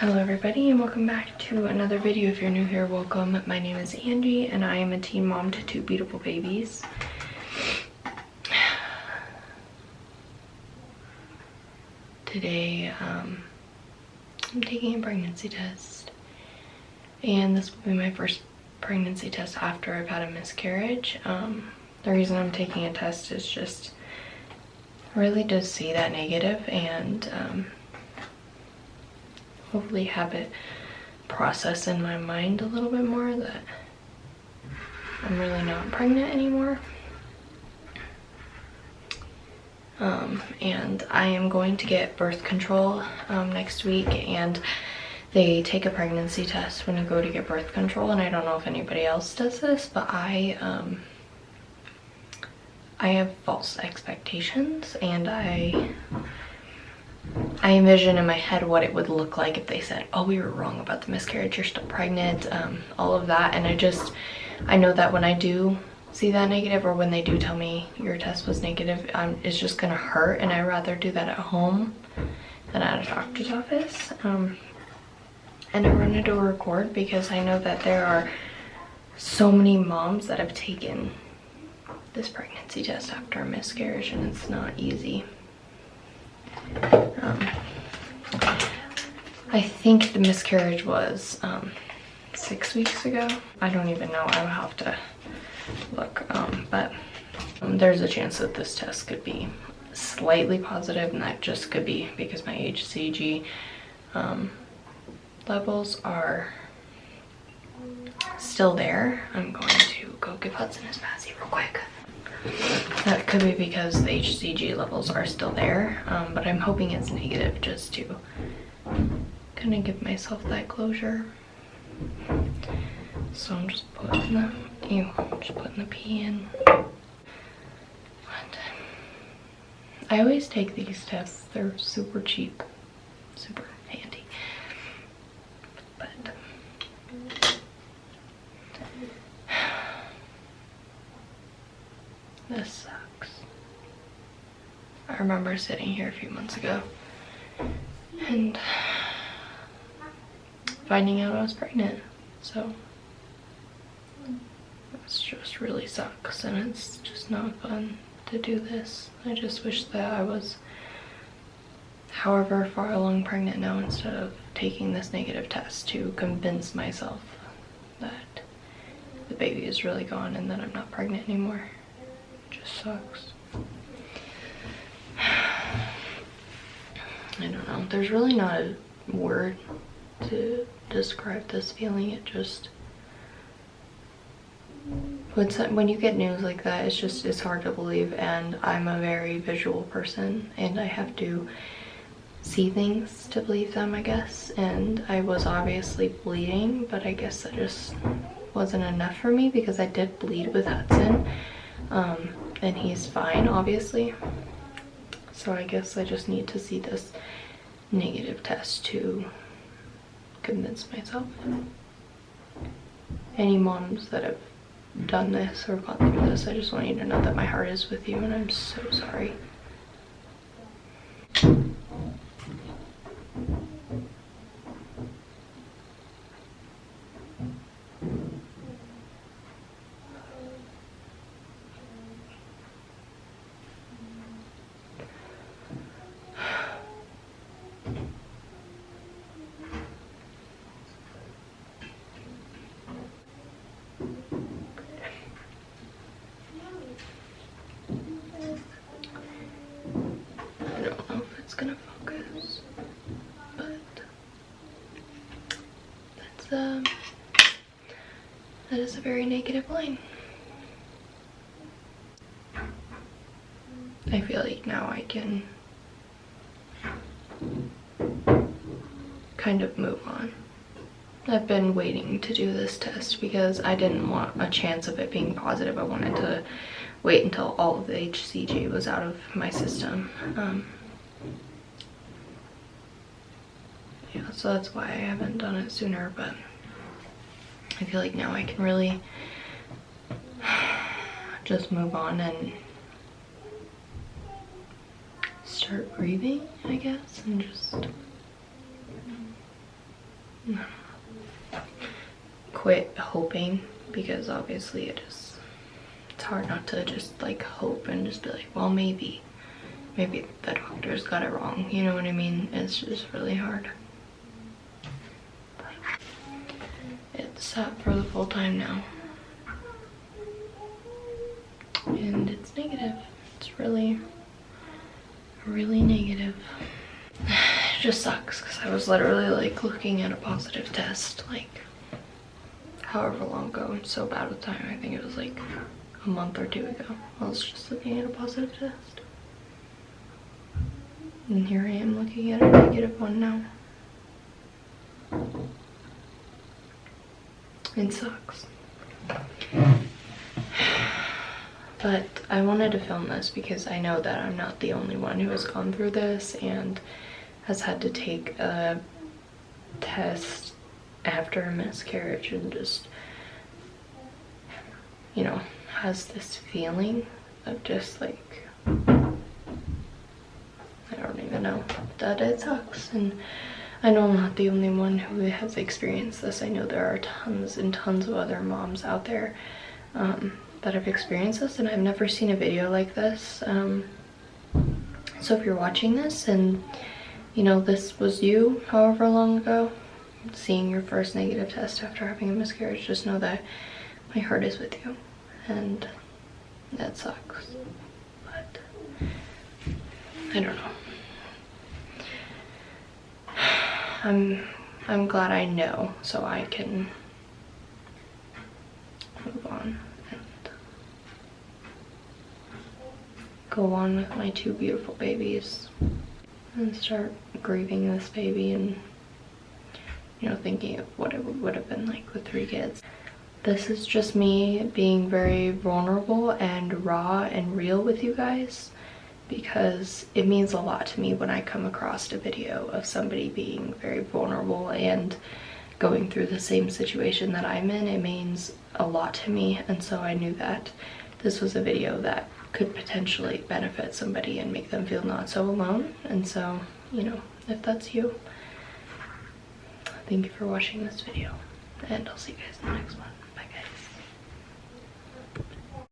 Hello everybody and welcome back to another video. If you're new here, welcome. My name is Angie and I am a teen mom to two beautiful babies. Today I'm taking a pregnancy test, and this will be my first pregnancy test after I've had a miscarriage. The reason I'm taking a test is just really to see that negative and hopefully have it process in my mind a little bit more that I'm really not pregnant anymore. And I am going to get birth control next week, and they take a pregnancy test when you go to get birth control, and I don't know if anybody else does this, but I have false expectations, and I envision in my head what it would look like if they said, oh, we were wrong about the miscarriage, you're still pregnant, all of that. And I know that when I do see that negative, or when they do tell me your test was negative, it's just gonna hurt, and I'd rather do that at home than at a doctor's office. And I wanted to record because I know that there are so many moms that have taken this pregnancy test after a miscarriage, and it's not easy. I think the miscarriage was 6 weeks ago. I don't even know, I would have to look, but there's a chance that this test could be slightly positive, and that just could be because my HCG levels are still there. I'm going to go give Hudson his passy real quick. That could be because the HCG levels are still there, but I'm hoping it's negative just to kind of give myself that closure. So I'm just putting the pee in. I always take these tests. They're super cheap, super handy. But this sucks. I remember sitting here a few months ago and finding out I was pregnant, so it's just really sucks, and it's just not fun to do this. I just wish that I was however far along pregnant now, instead of taking this negative test to convince myself that the baby is really gone and that I'm not pregnant anymore. It just sucks. I don't know, there's really not a word to describe this feeling. It just, when you get news like that, it's hard to believe, and I'm a very visual person and I have to see things to believe them, I guess. And I was obviously bleeding, but I guess that just wasn't enough for me because I did bleed with Hudson, and he's fine obviously. So I guess I just need to see this negative test to convince myself. Any moms that have done this or gone through this, I just want you to know that my heart is with you, and I'm so sorry. Gonna focus, but that is a very negative line. I feel like now I can kind of move on. I've been waiting to do this test because I didn't want a chance of it being positive. I wanted to wait until all of the HCG was out of my system. Yeah, so that's why I haven't done it sooner, but I feel like now I can really just move on and start breathing, I guess, and just quit hoping, because obviously it's hard not to just like hope and just be like, well, maybe the doctors got it wrong, you know what I mean? It's just really hard. But it's set for the full time now, and it's negative. It's really negative. It just sucks because I was literally like looking at a positive test like however long ago. It's so bad with time. I think it was like a month or two ago. I was just looking at a positive test, and here I am looking at a negative one now. It sucks. But I wanted to film this because I know that I'm not the only one who has gone through this and has had to take a test after a miscarriage and just, you know, has this feeling of just like, I don't even know, that it sucks. And I know I'm not the only one who has experienced this. I know there are tons and tons of other moms out there that have experienced this, and I've never seen a video like this. So if you're watching this and you know this was you however long ago, seeing your first negative test after having a miscarriage, just know that my heart is with you, and that sucks. But I don't know. I'm glad I know, so I can move on and go on with my 2 beautiful babies and start grieving this baby and, you know, thinking of what it would have been like with 3 kids. This is just me being very vulnerable and raw and real with you guys, because it means a lot to me when I come across a video of somebody being very vulnerable and going through the same situation that I'm in. It means a lot to me, and so I knew that this was a video that could potentially benefit somebody and make them feel not so alone. And so, you know, if that's you, thank you for watching this video, and I'll see you guys in the next one.